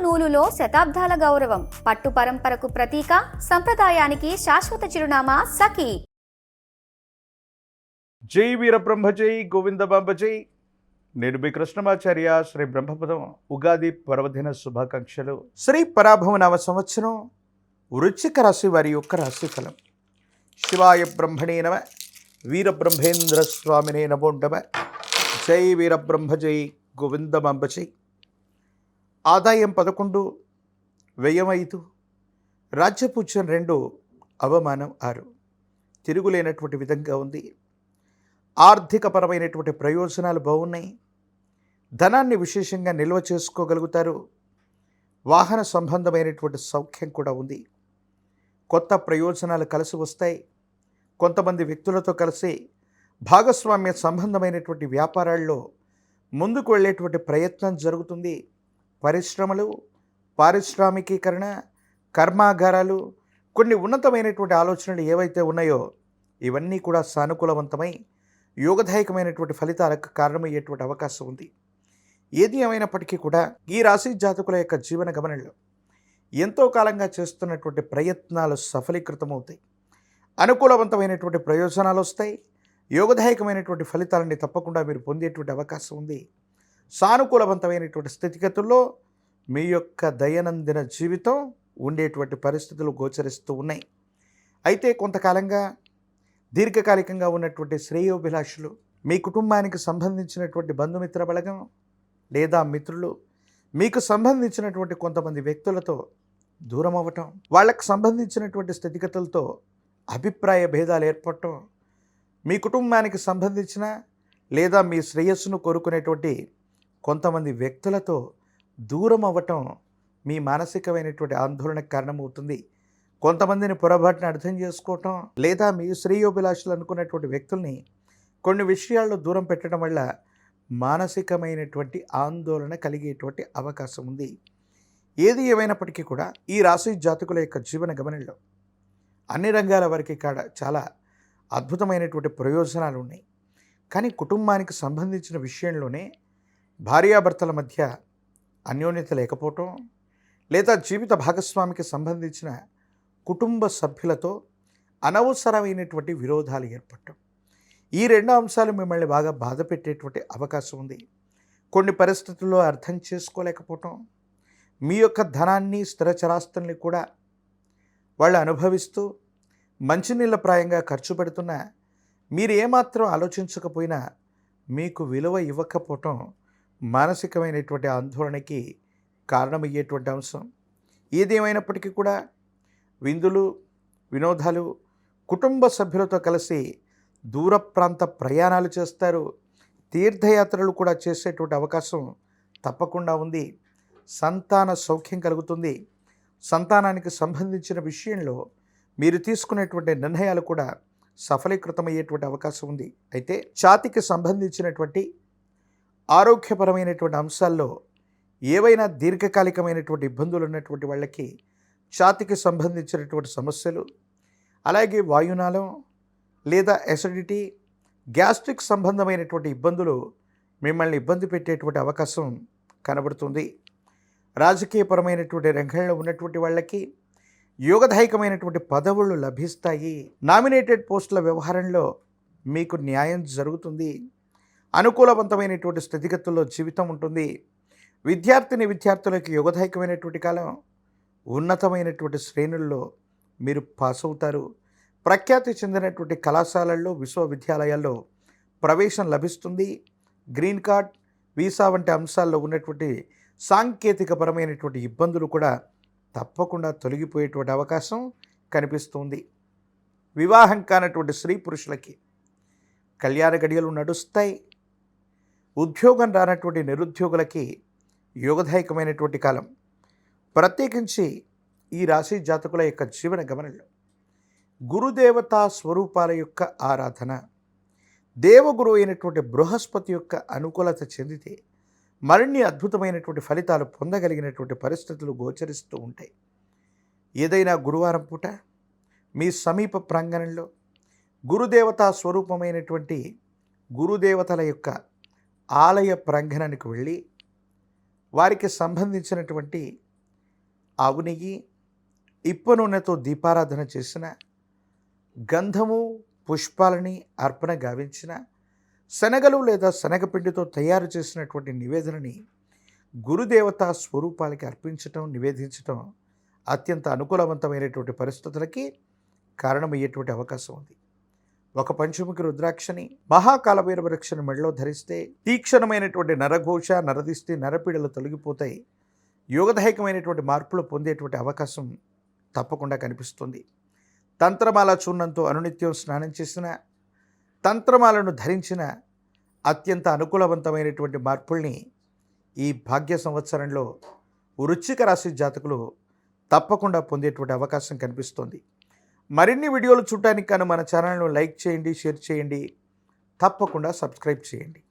నూలులో శతాబ్దాల గౌరవం, పట్టు పరంపరకు ప్రతీక, సంప్రదాయానికి శాశ్వత చిరునామా సఖీ. జై వీరబ్రహ్మ జై గోవిందబాంబ జై. నేను మీ కృష్ణమాచార్య. శ్రీ బ్రహ్మపదం ఉగాది పర్వదిన శుభాకాంక్షలు. శ్రీ పరాభవ నామ సంవత్సరం వృశ్చిక రాశి వారి యొక్క రాశిఫలం. శివాయ బ్రహ్మణే నమ, వీరబ్రహ్మేంద్ర స్వామినే నమో నమ. జై వీరబ్రహ్మ జై గోవిందబాంబ జై. ఆదాయం 11, వ్యయం 5, రాజ్యపూజ్యం 2, అవమానం 6. తిరుగులేనటువంటి విధంగా ఉంది. ఆర్థికపరమైనటువంటి ప్రయోజనాలు బాగున్నాయి. ధనాన్ని విశేషంగా నిల్వ చేసుకోగలుగుతారు. వాహన సంబంధమైనటువంటి సౌఖ్యం కూడా ఉంది. కొత్త ప్రయోజనాలు కలిసి వస్తాయి. కొంతమంది వ్యక్తులతో కలిసి భాగస్వామ్య సంబంధమైనటువంటి వ్యాపారాల్లో ముందుకు వెళ్ళేటువంటి ప్రయత్నం జరుగుతుంది. పరిశ్రమలు, పారిశ్రామికీకరణ, కర్మాగారాలు, కొన్ని ఉన్నతమైనటువంటి ఆలోచనలు ఏవైతే ఉన్నాయో ఇవన్నీ కూడా సానుకూలవంతమై యోగదాయకమైనటువంటి ఫలితాలకు కారణమయ్యేటువంటి అవకాశం ఉంది. ఏది ఏమైనప్పటికీ కూడా ఈ రాశి జాతకుల యొక్క జీవన గమనంలో ఎంతో కాలంగా చేస్తున్నటువంటి ప్రయత్నాలు సఫలీకృతమవుతాయి. అనుకూలవంతమైనటువంటి ప్రయోజనాలు వస్తాయి. యోగదాయకమైనటువంటి ఫలితాలని తప్పకుండా మీరు పొందేటువంటి అవకాశం ఉంది. సానుకూలవంతమైనటువంటి స్థితిగతుల్లో మీ యొక్క దైనందిన జీవితం ఉండేటువంటి పరిస్థితులు గోచరిస్తూ ఉన్నాయి. అయితే కొంతకాలంగా దీర్ఘకాలికంగా ఉన్నటువంటి శ్రేయోభిలాషులు, మీ కుటుంబానికి సంబంధించినటువంటి బంధుమిత్ర బలగం లేదా మిత్రులు, మీకు సంబంధించినటువంటి కొంతమంది వ్యక్తులతో దూరం అవ్వటం, వాళ్ళకు సంబంధించినటువంటి స్థితిగతులతో అభిప్రాయ భేదాలు ఏర్పడటం, మీ కుటుంబానికి సంబంధించిన లేదా మీ శ్రేయస్సును కోరుకునేటువంటి కొంతమంది వ్యక్తులతో దూరం అవ్వటం మీ మానసికమైనటువంటి ఆందోళనకు కారణమవుతుంది. కొంతమందిని పొరపాటున అర్థం చేసుకోవటం లేదా మీ శ్రేయోభిలాషులు అనుకున్నటువంటి వ్యక్తుల్ని కొన్ని విషయాల్లో దూరం పెట్టడం వల్ల మానసికమైనటువంటి ఆందోళన కలిగేటువంటి అవకాశం ఉంది. ఏది ఏమైనప్పటికీ కూడా ఈ రాశి జాతకుల యొక్క జీవన గమనంలో అన్ని రంగాల వారికి చాలా అద్భుతమైనటువంటి ప్రయోజనాలు ఉన్నాయి. కానీ కుటుంబానికి సంబంధించిన విషయంలోనే భార్యాభర్తల మధ్య అన్యోన్యత లేకపోవటం లేదా జీవిత భాగస్వామికి సంబంధించిన కుటుంబ సభ్యులతో అనవసరమైనటువంటి విరోధాలు ఏర్పడటం, ఈ 2 అంశాలు మిమ్మల్ని బాగా బాధ పెట్టేటువంటి అవకాశం ఉంది. కొన్ని పరిస్థితుల్లో అర్థం చేసుకోలేకపోవటం, మీ యొక్క ధనాన్ని స్థిరచరాస్తుల్ని కూడా వాళ్ళు అనుభవిస్తూ మంచినీళ్ళ ప్రాయంగా ఖర్చు పెడుతున్నా మీరు ఏమాత్రం ఆలోచించకపోయినా మీకు విలువ ఇవ్వకపోవటం మానసికమైనటువంటి ఆందోళనకి కారణమయ్యేటువంటి అంశం. ఏదేమైనప్పటికీ కూడా విందులు, వినోదాలు, కుటుంబ సభ్యులతో కలిసి దూర ప్రాంత ప్రయాణాలు చేస్తారు. తీర్థయాత్రలు కూడా చేసేటువంటి అవకాశం తప్పకుండా ఉంది. సంతాన సౌఖ్యం కలుగుతుంది. సంతానానికి సంబంధించిన విషయంలో మీరు తీసుకునేటువంటి నిర్ణయాలు కూడా సఫలీకృతమయ్యేటువంటి అవకాశం ఉంది. అయితే ఛాతీకి సంబంధించినటువంటి ఆరోగ్యపరమైనటువంటి అంశాల్లో ఏవైనా దీర్ఘకాలికమైనటువంటి ఇబ్బందులు ఉన్నటువంటి వాళ్ళకి ఛాతీకి సంబంధించినటువంటి సమస్యలు, అలాగే వాయునాళం లేదా ఎసిడిటీ, గ్యాస్ట్రిక్ సంబంధమైనటువంటి ఇబ్బందులు మిమ్మల్ని ఇబ్బంది పెట్టేటువంటి అవకాశం కనబడుతుంది. రాజకీయపరమైనటువంటి రంగంలో ఉన్నటువంటి వాళ్ళకి యోగదాయకమైనటువంటి పదవులు లభిస్తాయి. నామినేటెడ్ పోస్టుల వ్యవహారంలో మీకు న్యాయం జరుగుతుంది. అనుకూలవంతమైనటువంటి స్థితిగతుల్లో జీవితం ఉంటుంది. విద్యార్థులకి యోగదాయకమైనటువంటి కాలం. ఉన్నతమైనటువంటి శ్రేణుల్లో మీరు పాస్ అవుతారు. ప్రఖ్యాతి చెందినటువంటి కళాశాలల్లో, విశ్వవిద్యాలయాల్లో ప్రవేశం లభిస్తుంది. గ్రీన్ కార్డ్, వీసా వంటి అంశాల్లో ఉన్నటువంటి సాంకేతికపరమైనటువంటి ఇబ్బందులు కూడా తప్పకుండా తొలగిపోయేటువంటి అవకాశం కనిపిస్తుంది. వివాహం కానటువంటి స్త్రీ పురుషులకి కళ్యాణ గడియలు నడుస్తాయి. ఉద్యోగం రానటువంటి నిరుద్యోగులకి యోగదాయకమైనటువంటి కాలం. ప్రత్యేకించి ఈ రాశి జాతకుల యొక్క జీవన గమనంలో గురుదేవతా స్వరూపాల యొక్క ఆరాధన, దేవగురు అయినటువంటి బృహస్పతి యొక్క అనుకూలత చెందితే మరిన్ని అద్భుతమైనటువంటి ఫలితాలు పొందగలిగినటువంటి పరిస్థితులు గోచరిస్తూ ఉంటాయి. ఏదైనా గురువారం పూట మీ సమీప ప్రాంగణంలో గురుదేవతా స్వరూపమైనటువంటి గురుదేవతల యొక్క ఆలయ ప్రాంగణానికి వెళ్ళి వారికి సంబంధించినటువంటి ఆవు నెయ్యి, ఇప్ప నూనెతో దీపారాధన చేసిన, గంధము పుష్పాలని అర్పణ గావించిన, శనగలు లేదా శనగపిండితో తయారు చేసినటువంటి నివేదనని గురుదేవత స్వరూపాలకి అర్పించటం, నివేదించటం అత్యంత అనుకూలవంతమైనటువంటి పరిస్థితులకి కారణమయ్యేటువంటి అవకాశం ఉంది. ఒక పంచముఖి రుద్రాక్షని, మహాకాలభైరవ వృక్షని మెడలో ధరిస్తే తీక్షణమైనటువంటి నరఘోష, నరదిష్టి, నరపీడలు తొలగిపోతాయి. యోగదాయకమైనటువంటి మార్పులు పొందేటువంటి అవకాశం తప్పకుండా కనిపిస్తుంది. తంత్రమాల చూర్ణంతో అనునిత్యం స్నానం చేసిన, తంత్రమాలను ధరించిన అత్యంత అనుకూలవంతమైనటువంటి మార్పుల్ని ఈ భాగ్య సంవత్సరంలో వృశ్చిక రాశి జాతకులు తప్పకుండా పొందేటువంటి అవకాశం కనిపిస్తుంది. మరిన్ని వీడియోలు చూడటానికి కానీ మన ఛానల్ను లైక్ చేయండి, షేర్ చేయండి, తప్పకుండా సబ్స్క్రైబ్ చేయండి.